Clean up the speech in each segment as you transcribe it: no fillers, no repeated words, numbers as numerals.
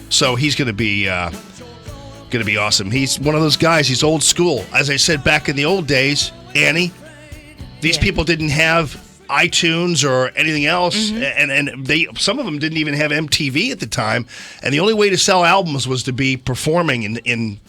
So he's going to be awesome. He's one of those guys. He's old school. As I said back in the old days, Annie, these people didn't have iTunes or anything else, and some of them didn't even have MTV at the time, and the only way to sell albums was to be performing in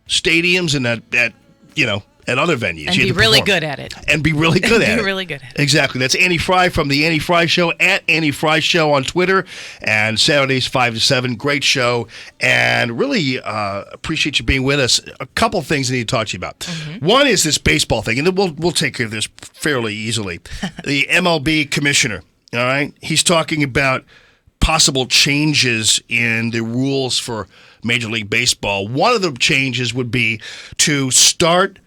stadiums and at other venues. And be really good at it. And be really good at it. Be really good at it. Exactly. That's Annie Frey from The Annie Frey Show, at Annie Frey Show on Twitter, and Saturdays 5 to 7. Great show, and really appreciate you being with us. A couple things I need to talk to you about. One is this baseball thing, and then we'll take care of this fairly easily. The MLB commissioner, all right? He's talking about possible changes in the rules for Major League Baseball. One of the changes would be to start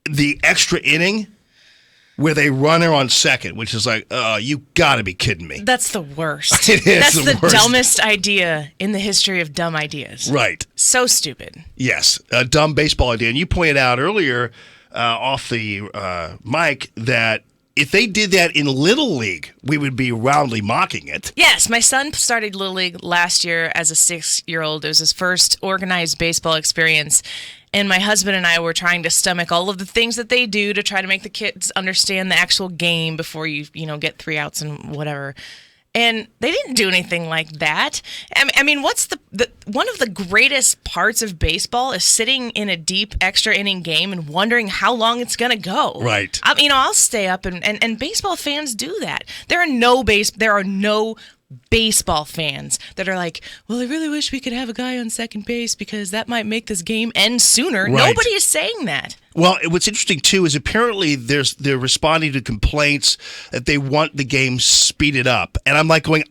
the extra inning with a runner on second, which is like, you got to be kidding me. That's the worst. It is That's the worst. dumbest idea in the history of dumb ideas. Right. So stupid. Yes, a dumb baseball idea. And you pointed out earlier off the mic that if they did that in Little League, we would be roundly mocking it. Yes, my son started Little League last year as a 6-year-old. It was his first organized baseball experience. And my husband and I were trying to stomach all of the things that they do to try to make the kids understand the actual game before you get 3 outs and whatever. And they didn't do anything like that. I mean, what's the one of the greatest parts of baseball is sitting in a deep extra inning game and wondering how long it's going to go. Right. I'll stay up and baseball fans do that. There are no baseball fans that are like, well, I really wish we could have a guy on second base because that might make this game end sooner. Right. Nobody is saying that. Well, what's interesting, too, is apparently they're responding to complaints that they want the game speeded up. And I'm like going,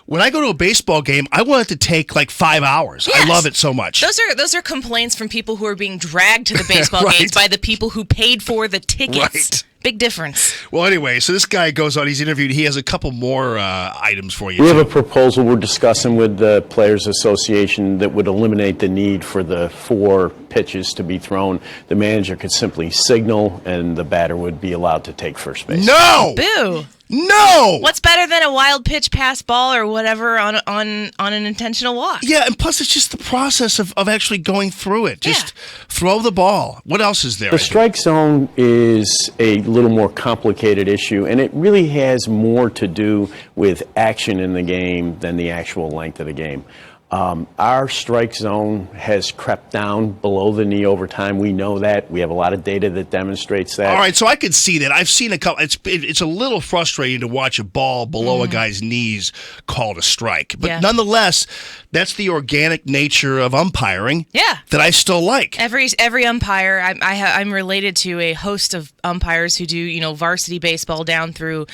when I go to a baseball game, I want it to take like 5 hours. Yes. I love it so much. Those are complaints from people who are being dragged to the baseball Right. games by the people who paid for the tickets. Right. Big difference. Well, anyway, so this guy goes on. He's interviewed. He has a couple more items for you. We have a proposal we're discussing with the Players Association that would eliminate the need for the 4 pitches to be thrown. The manager could simply signal, and the batter would be allowed to take first base. No! Boo! No! What's better than a wild pitch pass ball or whatever on an intentional walk? Yeah, and plus it's just the process of actually going through it. Just throw the ball. What else is there? The strike zone is a little more complicated issue, and it really has more to do with action in the game than the actual length of the game. Our strike zone has crept down below the knee over time. We know that. We have a lot of data that demonstrates that. All right, so I could see that. I've seen a couple. It's a little frustrating to watch a ball below a guy's knees called a strike. But nonetheless, that's the organic nature of umpiring that I still like. Every umpire, I'm related to a host of umpires who do, varsity baseball down through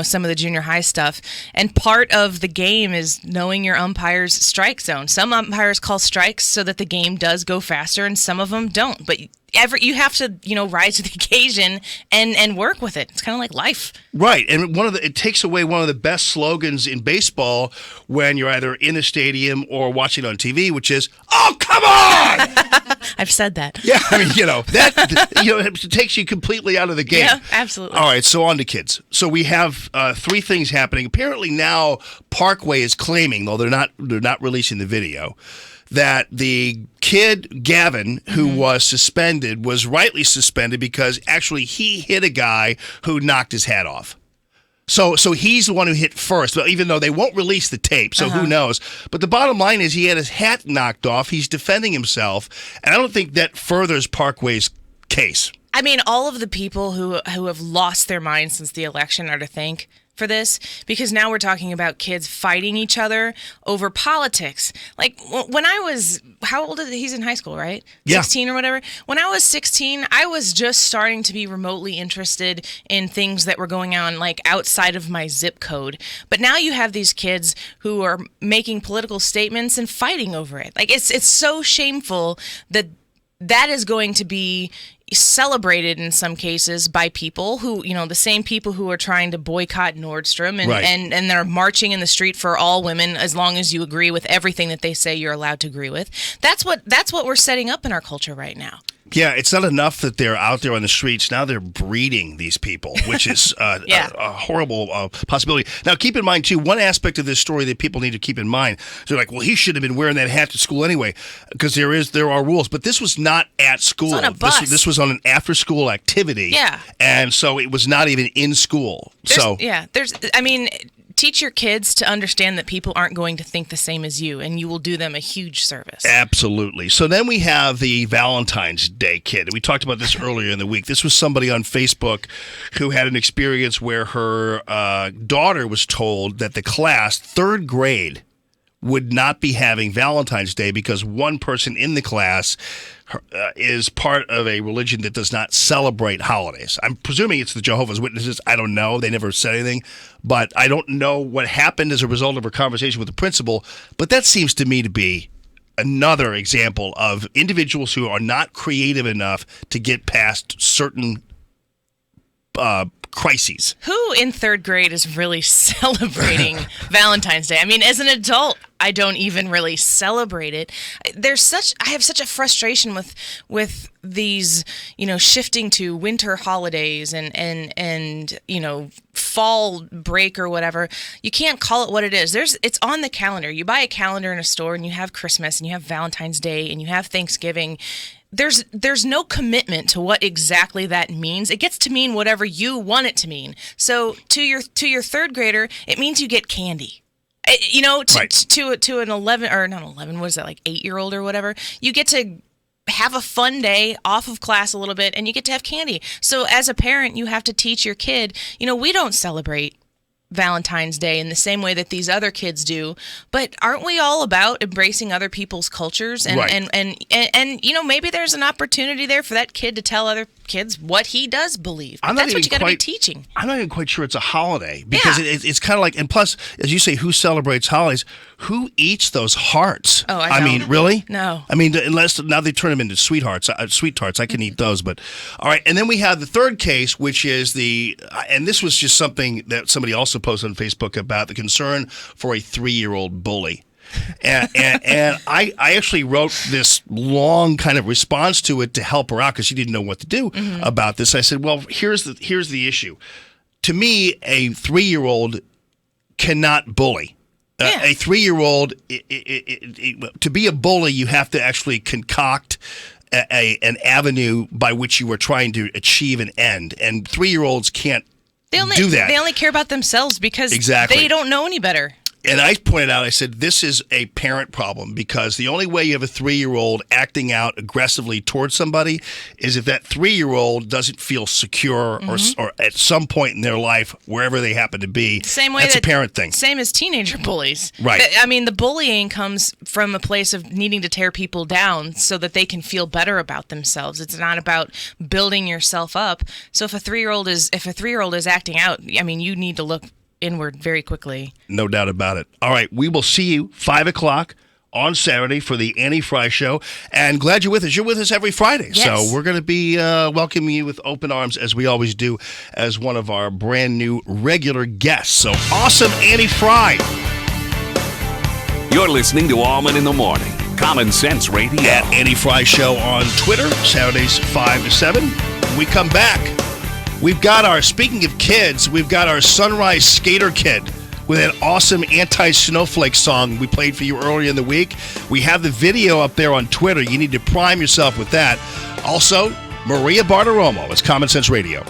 some of the junior high stuff. And part of the game is knowing your umpire's strike zone. Some umpires call strikes so that the game does go faster, and some of them don't. But you have to, rise to the occasion and work with it. It's kind of like life. Right. And it takes away one of the best slogans in baseball when you're either in a stadium or watching on TV, which is, "Oh, come on!" I've said that. Yeah, I mean, it takes you completely out of the game. Yeah, absolutely. All right, so on to kids. So we have 3 things happening. Apparently now Parkway is claiming, though they're not releasing the video, that the kid, Gavin, who was suspended, was rightly suspended because actually he hit a guy who knocked his hat off. So he's the one who hit first, even though they won't release the tape, so who knows. But the bottom line is he had his hat knocked off. He's defending himself, and I don't think that furthers Parkway's case. I mean, all of the people who have lost their minds since the election are to thank for this, because now we're talking about kids fighting each other over politics. Like when I was, how old is he? He's in high school, right? Yeah. 16 or whatever. When I was 16, I was just starting to be remotely interested in things that were going on like outside of my zip code. But now you have these kids who are making political statements and fighting over it. Like it's so shameful that is going to be celebrated in some cases by people who, the same people who are trying to boycott Nordstrom and they're marching in the street for all women as long as you agree with everything that they say you're allowed to agree with. That's what we're setting up in our culture right now. Yeah, it's not enough that they're out there on the streets. Now they're breeding these people, which is a horrible possibility. Now, keep in mind, too, one aspect of this story that people need to keep in mind. They're like, well, he should have been wearing that hat to school anyway, because there are rules. But this was not at school. It's on a bus. This was on an after-school activity. Yeah. And so it was not even in school. Teach your kids to understand that people aren't going to think the same as you, and you will do them a huge service. Absolutely. So then we have the Valentine's Day kid. We talked about this earlier in the week. This was somebody on Facebook who had an experience where her daughter was told that the class, third grade, would not be having Valentine's Day because one person in the class is part of a religion that does not celebrate holidays. I'm presuming it's the Jehovah's Witnesses. I don't know. They never said anything. But I don't know what happened as a result of her conversation with the principal. But that seems to me to be another example of individuals who are not creative enough to get past certain crises. Who in third grade is really celebrating Valentine's Day? I mean, as an adult, I don't even really celebrate it. I have such a frustration with these, shifting to winter holidays and fall break or whatever. You can't call it what it is. It's on the calendar. You buy a calendar in a store and you have Christmas and you have Valentine's Day and you have Thanksgiving. There's no commitment to what exactly that means. It gets to mean whatever you want it to mean. So to your third grader, it means you get candy. To an 11 or not 11, what is that, like 8-year-old or whatever? You get to have a fun day off of class a little bit, and you get to have candy. So as a parent, you have to teach your kid. We don't celebrate Valentine's Day in the same way that these other kids do, but aren't we all about embracing other people's cultures and right. and maybe there's an opportunity there for that kid to tell other kids what he does believe. That's what you got to be teaching. I'm not even quite sure it's a holiday because it's kind of like, and plus, as you say, who celebrates holidays? Who eats those hearts? Oh, I don't. mean, really? No. I mean, unless now they turn them into sweet tarts. I can eat those, but all right. And then we have the third case, which is and this was just something that somebody also posted on Facebook about the concern for a 3-year-old bully. And I actually wrote this long kind of response to it to help her out because she didn't know what to do about this. I said, well, here's the issue. To me, a 3-year-old cannot bully. A 3-year-old, to be a bully, you have to actually concoct an avenue by which you are trying to achieve an end. And 3-year-olds can't do that. They only care about themselves because they don't know any better. And I pointed out, I said, this is a parent problem because the only way you have a 3-year-old acting out aggressively towards somebody is if that 3-year-old doesn't feel secure or at some point in their life, wherever they happen to be. Same way that's a parent thing. Same as teenager bullies. Right. I mean, the bullying comes from a place of needing to tear people down so that they can feel better about themselves. It's not about building yourself up. So if a 3-year-old is acting out, I mean, you need to look inward very quickly. No doubt about it. All right, we will see you 5 o'clock on Saturday for the Annie Frey Show. And glad you're with us. You're with us every Friday. Yes. So we're going to be welcoming you with open arms as we always do as one of our brand new regular guests. So awesome, Annie Frey. You're listening to Allman in the Morning. Common Sense Radio. At Annie Frey Show on Twitter, Saturdays 5 to 7. When we come back, speaking of kids, we've got our Sunrise Skater Kid with an awesome anti-snowflake song we played for you earlier in the week. We have the video up there on Twitter. You need to prime yourself with that. Also, Maria Bartiromo. It's Common Sense Radio.